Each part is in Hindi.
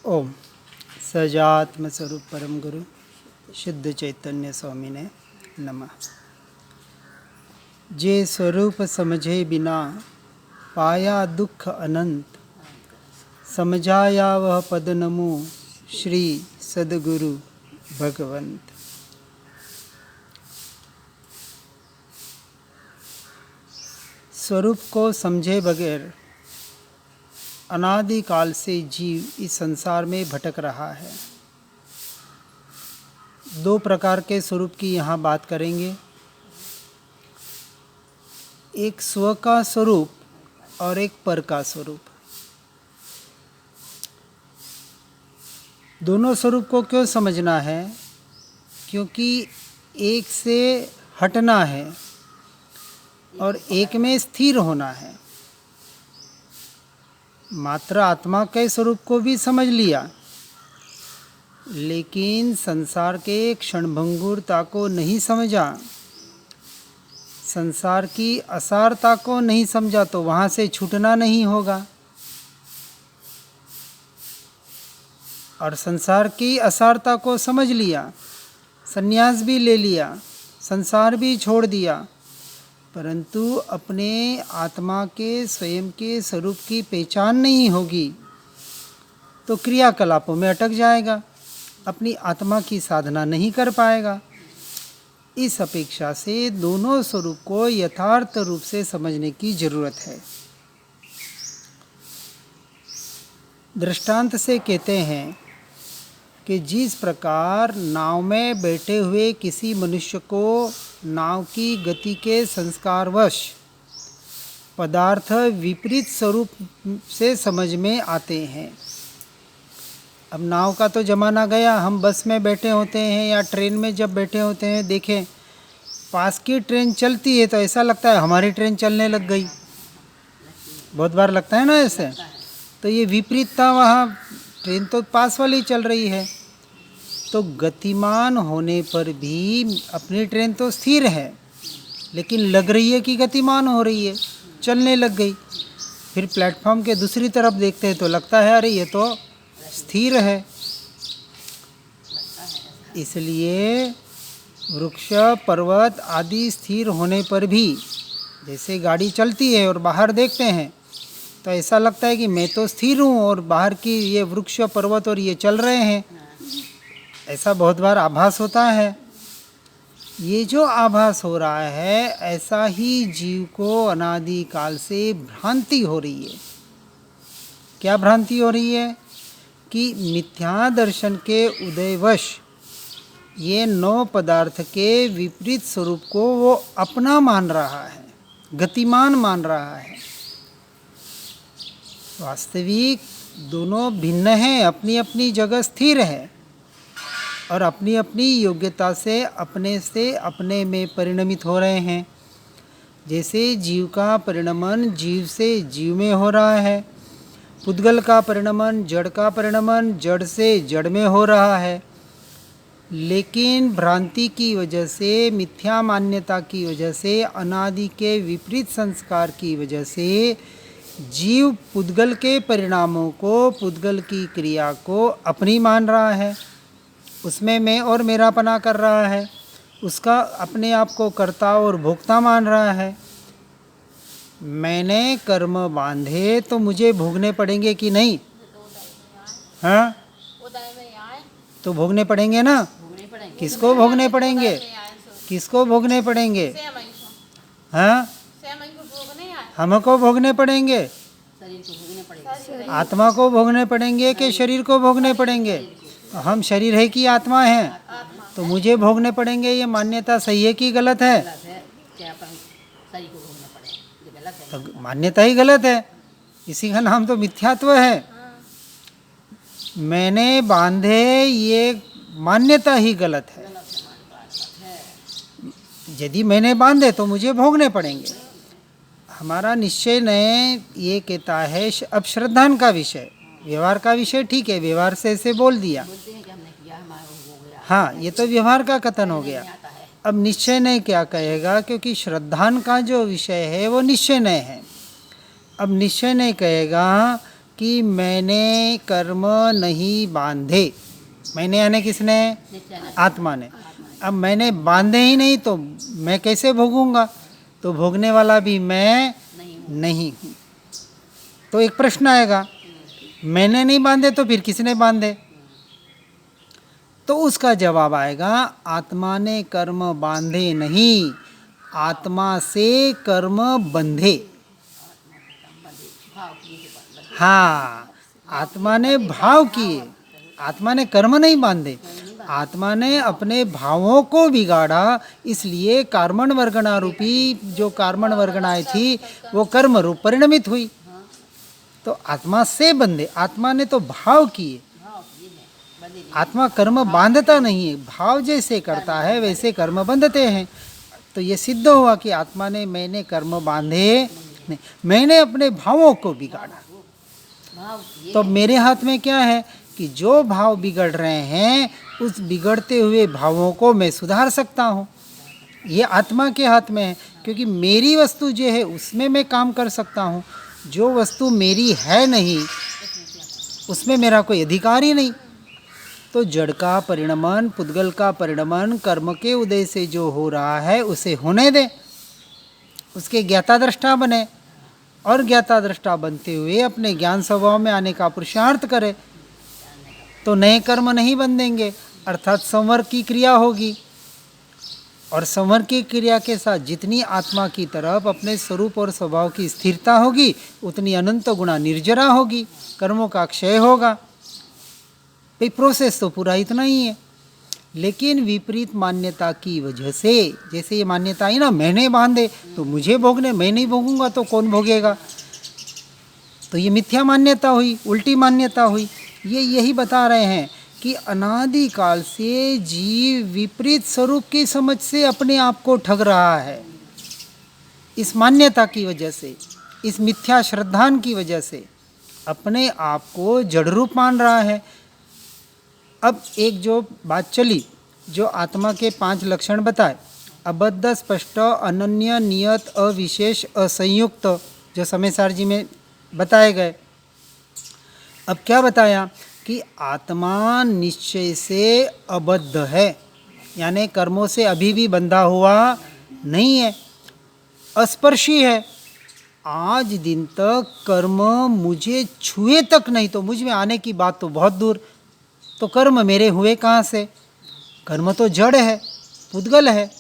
ओम सजात्म स्वरूप परम गुरु शुद्ध चैतन्य स्वामी ने नमः। जे स्वरूप समझे बिना पाया दुख अनंत, समझाया वह पद नमो श्री सद्गुरु भगवंत। स्वरूप को समझे बगैर अनादि काल से जीव इस संसार में भटक रहा है। दो प्रकार के स्वरूप की यहाँ बात करेंगे, एक स्व का स्वरूप और एक पर का स्वरूप। दोनों स्वरूप को क्यों समझना है? क्योंकि एक से हटना है और एक में स्थिर होना है। मात्र आत्मा के स्वरूप को भी समझ लिया, लेकिन संसार के क्षणभंगुरता को नहीं समझा, संसार की असारता को नहीं समझा तो वहाँ से छूटना नहीं होगा। और संसार की असारता को समझ लिया, संन्यास भी ले लिया, संसार भी छोड़ दिया, परंतु अपने आत्मा के स्वयं के स्वरूप की पहचान नहीं होगी तो क्रियाकलापों में अटक जाएगा, अपनी आत्मा की साधना नहीं कर पाएगा। इस अपेक्षा से दोनों स्वरूप को यथार्थ रूप से समझने की जरूरत है। दृष्टांत से कहते हैं कि जिस प्रकार नाव में बैठे हुए किसी मनुष्य को नाव की गति के संस्कारवश पदार्थ विपरीत स्वरूप से समझ में आते हैं। अब नाव का तो ज़माना गया, हम बस में बैठे होते हैं या ट्रेन में जब बैठे होते हैं, देखें पास की ट्रेन चलती है तो ऐसा लगता है हमारी ट्रेन चलने लग गई। बहुत बार लगता है ना ऐसे। तो ये विपरीतता, वहाँ ट्रेन तो पास वाली चल रही है, तो गतिमान होने पर भी अपनी ट्रेन तो स्थिर है, लेकिन लग रही है कि गतिमान हो रही है, चलने लग गई। फिर प्लेटफॉर्म के दूसरी तरफ देखते हैं तो लगता है अरे ये तो स्थिर है। इसलिए वृक्ष पर्वत आदि स्थिर होने पर भी जैसे गाड़ी चलती है और बाहर देखते हैं तो ऐसा लगता है कि मैं तो स्थिर हूँ और बाहर की ये वृक्ष पर्वत और ये चल रहे हैं, ऐसा बहुत बार आभास होता है। ये जो आभास हो रहा है, ऐसा ही जीव को अनादि काल से भ्रांति हो रही है। क्या भ्रांति हो रही है? कि मिथ्या दर्शन के उदयवश ये नौ पदार्थ के विपरीत स्वरूप को वो अपना मान रहा है, गतिमान मान रहा है। वास्तविक दोनों भिन्न हैं, अपनी अपनी जगह स्थिर है और अपनी अपनी योग्यता से अपने में परिणमित हो रहे हैं। जैसे जीव का परिणमन जीव से जीव में हो रहा है, पुद्गल का परिणमन जड़ का परिणमन जड़ से जड़ में हो रहा है, लेकिन भ्रांति की वजह से, मिथ्या मान्यता की वजह से, अनादि के विपरीत संस्कार की वजह से जीव पुद्गल के परिणामों को, पुद्गल की क्रिया को अपनी मान रहा है, उसमें मैं और मेरापना कर रहा है, उसका अपने आप को कर्ता और भोक्ता मान रहा है। मैंने कर्म बांधे तो मुझे भोगने पड़ेंगे कि नहीं? हाँ, तो भोगने पड़ेंगे ना। किसको भोगने पड़ेंगे? किसको भोगने पड़ेंगे? हाँ, हमको भोगने पड़ेंगे। आत्मा को भोगने पड़ेंगे कि शरीर को भोगने पड़ेंगे? हम शरीर है कि आत्मा है, तो मुझे भोगने पड़ेंगे। ये मान्यता सही है कि गलत है? तो मान्यता ही गलत है, इसी का नाम तो मिथ्यात्व है। मैंने बांधे ये मान्यता ही गलत है। यदि मैंने बांधे तो मुझे भोगने पड़ेंगे। हमारा निश्चय ने ये कहता है, अब श्रद्धान का विषय, व्यवहार का विषय ठीक है, व्यवहार से ऐसे बोल दिया, हाँ ये तो व्यवहार का कथन हो गया। अब निश्चय ने क्या कहेगा? क्योंकि श्रद्धान का जो विषय है वो निश्चय ने है। अब निश्चय ने कहेगा कि मैंने कर्म नहीं बांधे। मैंने यानी किसने? आत्मा ने। अब मैंने बांधे ही नहीं तो मैं कैसे भोगूंगा? तो भोगने वाला भी मैं नहीं हूँ। तो एक प्रश्न आएगा, मैंने नहीं बांधे तो फिर किसने बांधे? तो उसका जवाब आएगा, आत्मा ने कर्म बांधे नहीं, आत्मा से कर्म बंधे। हाँ, आत्मा ने भाव किए, आत्मा ने कर्म नहीं बांधे। आत्मा ने अपने भावों को बिगाड़ा, इसलिए कार्मण वर्गणा रूपी जो कार्मण वर्गणाएं थी वो कर्म रूप परिणमित हुई। तो आत्मा से बंधे, आत्मा ने तो भाव किए। आत्मा कर्म बांधता नहीं है, भाव जैसे करता है वैसे कर्म बंधते हैं। तो ये सिद्ध हुआ कि आत्मा ने मैंने कर्म बांधे नहीं, मैंने अपने भावों को बिगाड़ा। तो मेरे हाथ में क्या है कि जो भाव बिगड़ रहे हैं उस बिगड़ते हुए भावों को मैं सुधार सकता हूँ। ये आत्मा के हाथ में है, क्योंकि मेरी वस्तु जो है उसमें मैं काम कर सकता हूँ। जो वस्तु मेरी है नहीं उसमें मेरा कोई अधिकार ही नहीं। तो जड़ का परिणमन, पुद्गल का परिणमन कर्म के उदय से जो हो रहा है उसे होने दे, उसके ज्ञाता दृष्टा बने और ज्ञाता दृष्टा बनते हुए अपने ज्ञान स्वभाव में आने का पुरुषार्थ करे। तो नए कर्म नहीं बंधेंगे, अर्थात संवर की क्रिया होगी। और संवर की क्रिया के साथ जितनी आत्मा की तरफ अपने स्वरूप और स्वभाव की स्थिरता होगी उतनी अनंत गुणा निर्जरा होगी, कर्मों का क्षय होगा। भाई प्रोसेस तो पूरा इतना ही है। लेकिन विपरीत मान्यता की वजह से, जैसे ये मान्यता आई ना, मैंने बांधे तो मुझे भोगने, मैं नहीं भोगूंगा तो कौन भोगेगा, तो ये मिथ्या मान्यता हुई, उल्टी मान्यता हुई। ये यही बता रहे हैं कि अनादि काल से जीव विपरीत स्वरूप की समझ से अपने आप को ठग रहा है। इस मान्यता की वजह से, इस मिथ्या श्रद्धान की वजह से अपने आप को जड़ रूप मान रहा है। अब एक जो बात चली, जो आत्मा के 5 लक्षण बताए, अबद्ध, स्पष्ट, अनन्य, नियत, अविशेष, असंयुक्त, जो समयसार जी में बताए गए। अब क्या बताया कि आत्मा निश्चय से अबद्ध है, यानी कर्मों से अभी भी बंधा हुआ नहीं है, अस्पर्शी है। आज दिन तक कर्म मुझे छुए तक नहीं, तो मुझ में आने की बात तो बहुत दूर। तो कर्म मेरे हुए कहाँ से? कर्म तो जड़ है, पुद्गल है,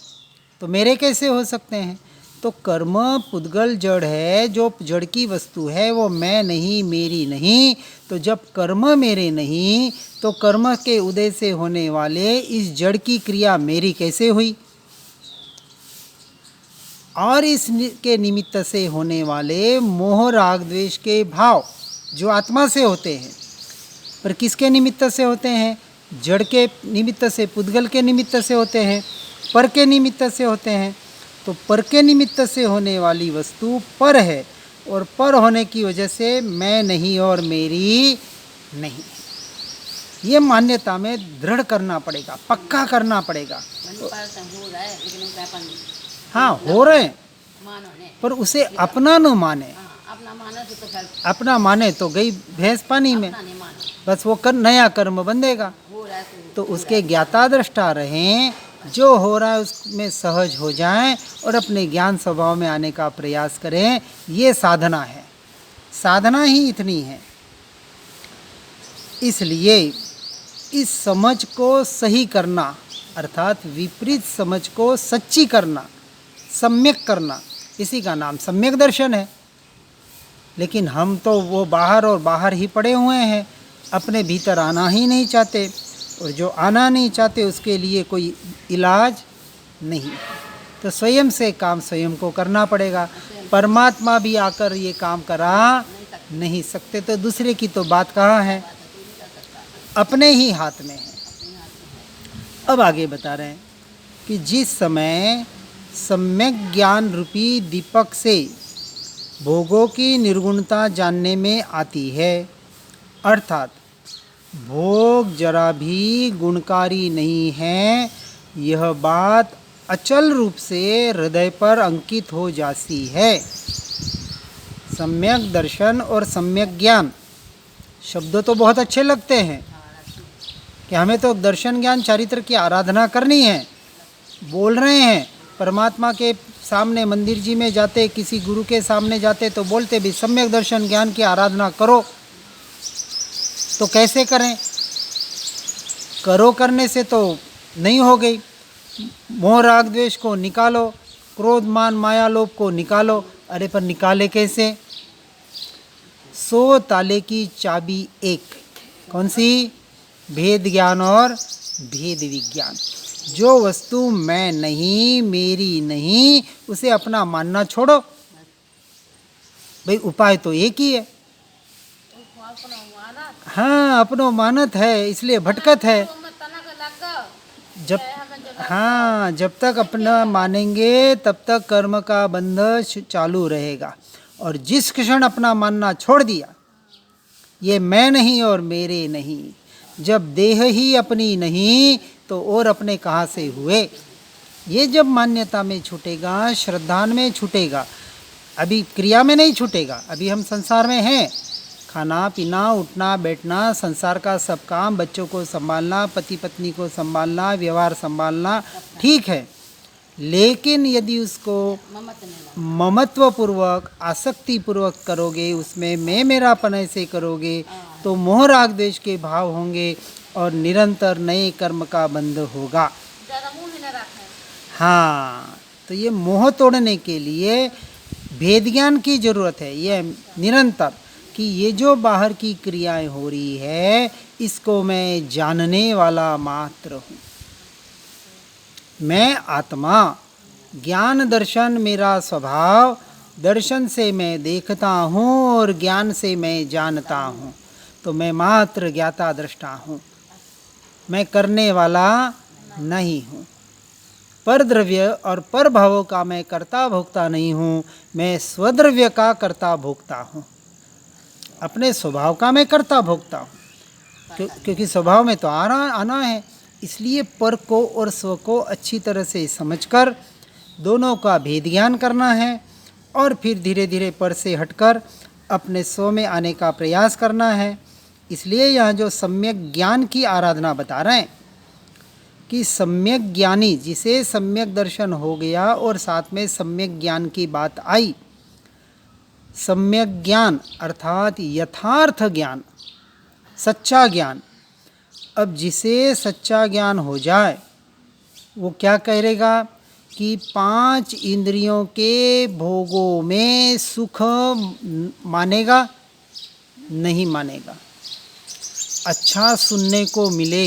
तो मेरे कैसे हो सकते हैं? तो कर्म पुद्गल जड़ है, जो जड़ की वस्तु है वो मैं नहीं, मेरी नहीं। तो जब कर्म मेरे नहीं तो कर्म के उदय से होने वाले इस जड़ की क्रिया मेरी कैसे हुई? और इसके निमित्त से होने वाले मोह राग द्वेष के भाव जो आत्मा से होते हैं, पर किसके निमित्त से होते हैं? जड़ के निमित्त से, पुद्गल के निमित्त से होते हैं, पर के निमित्त से होते हैं। तो पर के निमित्त से होने वाली वस्तु पर है, और पर होने की वजह से मैं नहीं और मेरी नहीं। ये मान्यता में दृढ़ करना पड़ेगा, पक्का करना पड़ेगा। हाँ, हो रहे हैं, पर उसे अपना न माने। अपना माने तो गई भैंस पानी में, बस वो नया कर्म बंधेगा। तो उसके ज्ञाता दृष्टा रहें, जो हो रहा है उसमें सहज हो जाएं और अपने ज्ञान स्वभाव में आने का प्रयास करें। ये साधना है, साधना ही इतनी है। इसलिए इस समझ को सही करना, अर्थात विपरीत समझ को सच्ची करना, सम्यक करना, इसी का नाम सम्यक दर्शन है। लेकिन हम तो वो बाहर और बाहर ही पड़े हुए हैं, अपने भीतर आना ही नहीं चाहते, और जो आना नहीं चाहते उसके लिए कोई इलाज नहीं। तो स्वयं से काम स्वयं को करना पड़ेगा। परमात्मा भी आकर ये काम करा नहीं सकते, तो दूसरे की तो बात कहाँ है, अपने ही हाथ में है। अब आगे बता रहे हैं कि जिस समय सम्यक ज्ञान रूपी दीपक से भोगों की निर्गुणता जानने में आती है, अर्थात भोग जरा भी गुणकारी नहीं है, यह बात अचल रूप से हृदय पर अंकित हो जाती है। सम्यक दर्शन और सम्यक ज्ञान शब्द तो बहुत अच्छे लगते हैं कि हमें तो दर्शन ज्ञान चारित्र की आराधना करनी है, बोल रहे हैं परमात्मा के सामने, मंदिर जी में जाते, किसी गुरु के सामने जाते तो बोलते भी सम्यक दर्शन ज्ञान की आराधना करो। तो कैसे करें? करो करने से तो नहीं हो गई। मोह राग द्वेष को निकालो, क्रोध मान माया लोभ को निकालो। अरे पर निकाले कैसे? 100 ताले की चाबी एक, कौन सी? भेद ज्ञान और भेद विज्ञान। जो वस्तु मैं नहीं, मेरी नहीं, उसे अपना मानना छोड़ो। भाई उपाय तो एक ही है। हाँ, अपनो मानत है इसलिए भटकत है। जब तक अपना मानेंगे तब तक कर्म का बंध चालू रहेगा। और जिस क्षण अपना मानना छोड़ दिया, ये मैं नहीं और मेरे नहीं, जब देह ही अपनी नहीं तो और अपने कहाँ से हुए? ये जब मान्यता में छूटेगा, श्रद्धा में छूटेगा, अभी क्रिया में नहीं छूटेगा। अभी हम संसार में हैं, खाना पीना उठना बैठना, संसार का सब काम, बच्चों को संभालना, पति पत्नी को संभालना, व्यवहार संभालना, ठीक है। लेकिन यदि उसको ममत्व पूर्वक, आसक्ति पूर्वक करोगे, उसमें मैं मेरापन ऐसे करोगे तो मोह राग द्वेष के भाव होंगे और निरंतर नए कर्म का बंध होगा। हाँ, तो ये मोह तोड़ने के लिए भेद ज्ञान की जरूरत है। ये निरंतर कि ये जो बाहर की क्रियाएं हो रही है, इसको मैं जानने वाला मात्र हूँ। मैं आत्मा, ज्ञान दर्शन मेरा स्वभाव, दर्शन से मैं देखता हूँ और ज्ञान से मैं जानता हूँ। तो मैं मात्र ज्ञाता दृष्टा हूँ, मैं करने वाला नहीं हूँ। पर द्रव्य और पर भावों का मैं कर्ता भोक्ता नहीं हूँ, मैं स्वद्रव्य का कर्ता भोक्ता हूँ। अपने स्वभाव का मैं कर्ता भोक्ता हूँ, क्योंकि स्वभाव में तो आना है। इसलिए पर को और स्व को अच्छी तरह से समझकर दोनों का भेद ज्ञान करना है और फिर धीरे धीरे पर से हटकर अपने स्व में आने का प्रयास करना है। इसलिए यहाँ जो सम्यक ज्ञान की आराधना बता रहे हैं कि सम्यक ज्ञानी, जिसे सम्यक दर्शन हो गया और साथ में सम्यक ज्ञान की बात आई। सम्यक ज्ञान अर्थात यथार्थ ज्ञान, सच्चा ज्ञान। अब जिसे सच्चा ज्ञान हो जाए वो क्या कहेगा कि 5 इंद्रियों के भोगों में सुख मानेगा? नहीं मानेगा। अच्छा सुनने को मिले,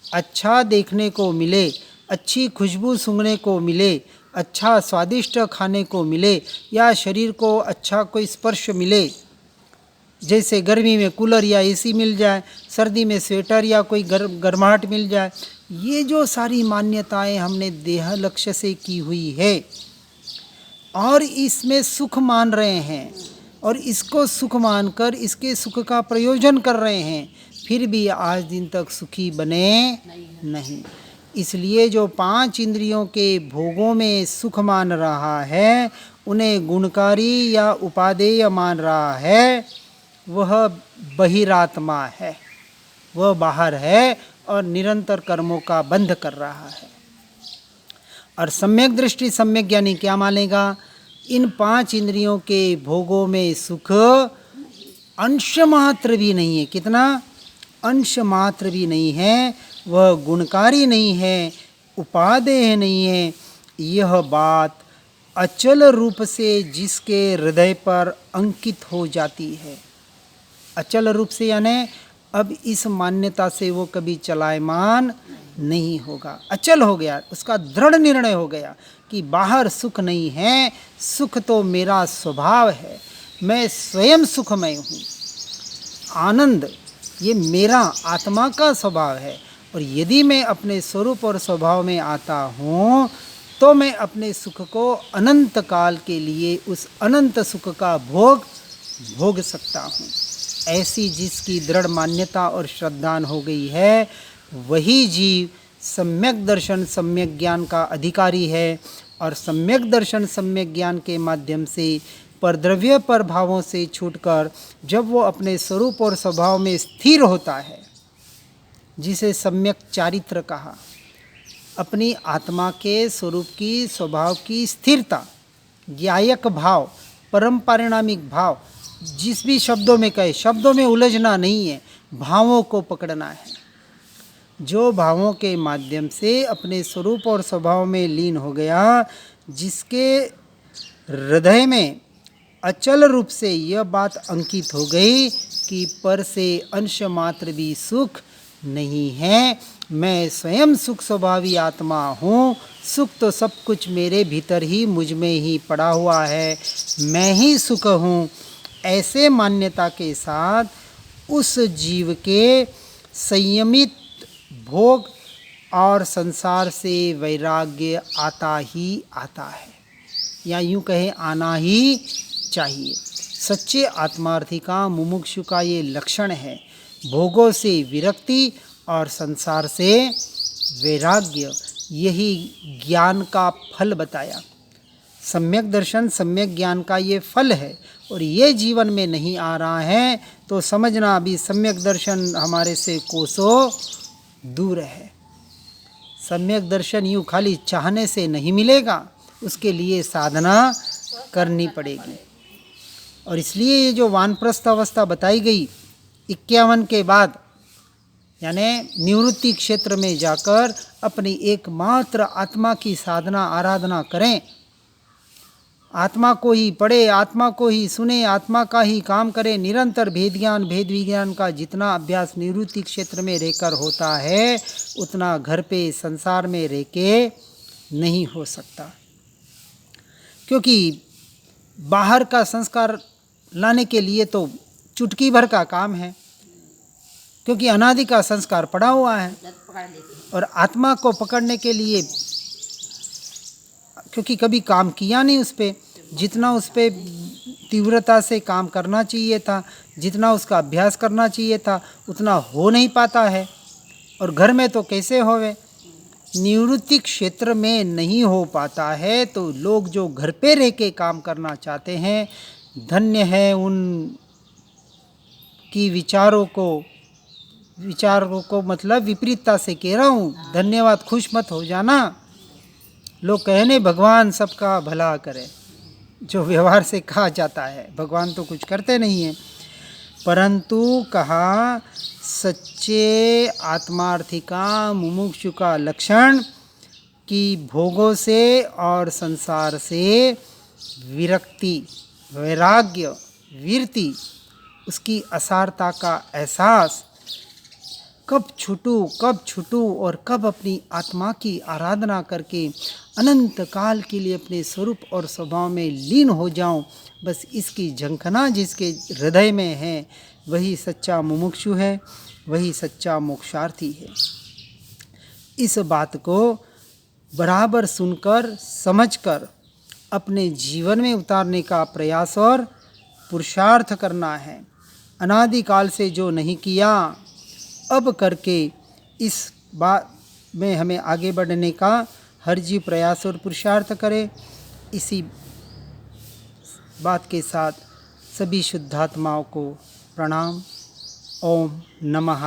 अच्छा देखने को मिले, अच्छी खुशबू सूंघने को मिले, अच्छा स्वादिष्ट खाने को मिले, या शरीर को अच्छा कोई स्पर्श मिले, जैसे गर्मी में कूलर या एसी मिल जाए, सर्दी में स्वेटर या कोई गर्माहट मिल जाए। ये जो सारी मान्यताएं हमने देह लक्ष्य से की हुई है और इसमें सुख मान रहे हैं और इसको सुख मानकर इसके सुख का प्रयोजन कर रहे हैं, फिर भी आज दिन तक सुखी बने नहीं। इसलिए जो 5 इंद्रियों के भोगों में सुख मान रहा है, उन्हें गुणकारी या उपादेय मान रहा है, वह बहिरात्मा है, वह बाहर है और निरंतर कर्मों का बंध कर रहा है। और सम्यक दृष्टि सम्यक ज्ञानी क्या मानेगा? इन 5 इंद्रियों के भोगों में सुख अंश मात्र भी नहीं है। कितना? अंश मात्र भी नहीं है। वह गुणकारी नहीं है, उपादेय नहीं है। यह बात अचल रूप से जिसके हृदय पर अंकित हो जाती है। अचल रूप से यानी अब इस मान्यता से वो कभी चलायमान नहीं होगा। अचल हो गया, उसका दृढ़ निर्णय हो गया कि बाहर सुख नहीं है, सुख तो मेरा स्वभाव है, मैं स्वयं सुखमय हूँ। आनंद ये मेरा आत्मा का स्वभाव है और यदि मैं अपने स्वरूप और स्वभाव में आता हूँ तो मैं अपने सुख को अनंत काल के लिए उस अनंत सुख का भोग सकता हूँ। ऐसी जिसकी दृढ़ मान्यता और श्रद्धा हो गई है, वही जीव सम्यक दर्शन सम्यक ज्ञान का अधिकारी है और सम्यक दर्शन सम्यक ज्ञान के माध्यम से पर द्रव्य पर भावों से छूटकर जब वो अपने स्वरूप और स्वभाव में स्थिर होता है, जिसे सम्यक चारित्र कहा, अपनी आत्मा के स्वरूप की स्वभाव की स्थिरता, ज्ञायक भाव, परम पारिणामिक भाव, जिस भी शब्दों में कहे, शब्दों में उलझना नहीं है, भावों को पकड़ना है। जो भावों के माध्यम से अपने स्वरूप और स्वभाव में लीन हो गया, जिसके हृदय में अचल रूप से यह बात अंकित हो गई कि पर से अंश मात्र भी सुख नहीं है, मैं स्वयं सुख स्वभावी आत्मा हूँ, सुख तो सब कुछ मेरे भीतर ही मुझ में ही पड़ा हुआ है, मैं ही सुख हूँ, ऐसे मान्यता के साथ उस जीव के संयमित भोग और संसार से वैराग्य आता ही आता है, या यूँ कहें आना ही चाहिए। सच्चे आत्मार्थी का, मुमुक्षु का ये लक्षण है, भोगों से विरक्ति और संसार से वैराग्य। यही ज्ञान का फल बताया। सम्यक दर्शन, सम्यक ज्ञान का ये फल है, और ये जीवन में नहीं आ रहा है तो समझना अभी सम्यक दर्शन हमारे से कोसों दूर है। सम्यक दर्शन यूँ खाली चाहने से नहीं मिलेगा, उसके लिए साधना करनी पड़ेगी। और इसलिए ये जो वानप्रस्थ अवस्था बताई गई 51 के बाद, यानी निवृत्ति क्षेत्र में जाकर अपनी एकमात्र आत्मा की साधना आराधना करें, आत्मा को ही पढ़े, आत्मा को ही सुने, आत्मा का ही काम करें, निरंतर भेद ज्ञान, भेद विज्ञान का जितना अभ्यास निवृत्ति क्षेत्र में रहकर होता है, उतना घर पे संसार में रह के नहीं हो सकता। क्योंकि बाहर का संस्कार लाने के लिए तो चुटकी भर का काम है, क्योंकि अनादि का संस्कार पड़ा हुआ है। और आत्मा को पकड़ने के लिए, क्योंकि कभी काम किया नहीं उस पर, जितना उस पर तीव्रता से काम करना चाहिए था, जितना उसका अभ्यास करना चाहिए था, उतना हो नहीं पाता है। और घर में तो कैसे होवे, निवृत्ति क्षेत्र में नहीं हो पाता है, तो लोग जो घर पे रह के काम करना चाहते हैं, धन्य है उन की विचारों को मतलब विपरीतता से कह रहा हूँ, धन्यवाद, खुश मत हो जाना। लोग कहने भगवान सबका भला करे, जो व्यवहार से कहा जाता है, भगवान तो कुछ करते नहीं हैं, परंतु कहा सच्चे आत्मार्थी का, मुमुक्षु का लक्षण कि भोगों से और संसार से विरक्ति, वैराग्य, वीरति, उसकी असारता का एहसास, कब छूटूं और कब अपनी आत्मा की आराधना करके अनंत काल के लिए अपने स्वरूप और स्वभाव में लीन हो जाऊं, बस इसकी झंखना जिसके हृदय में है, वही सच्चा मुमुक्षु है, वही सच्चा मोक्षार्थी है। इस बात को बराबर सुनकर, समझकर अपने जीवन में उतारने का प्रयास और पुरुषार्थ करना है। अनादिकाल से जो नहीं किया, अब करके इस बात में हमें आगे बढ़ने का हर जीव प्रयास और पुरुषार्थ करे। इसी बात के साथ सभी शुद्धात्माओं को प्रणाम। ओम नमः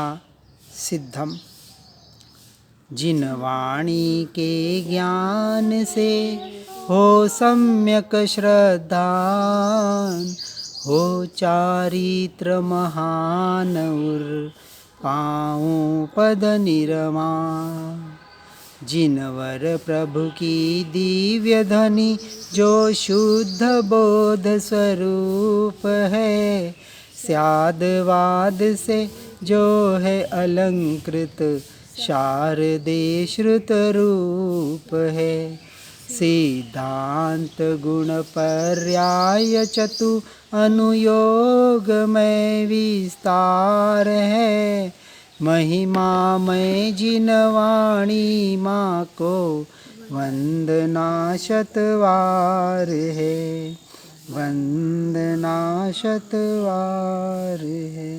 सिद्धम। जिन वाणी के ज्ञान से हो सम्यक श्रद्धान, हो चारित्र महान उर पाऊं पद निरमान। जिनवर प्रभु की दिव्य ध्वनि जो शुद्ध बोध स्वरूप है, स्यादवाद से जो है अलंकृत शारदे श्रुत रूप है। सिद्धांत गुण पर्याय चतु अनुयोग में विस्तार है। महिमा में जिन वाणी माँ को वंदना शतवार है, वंदना शतवार है।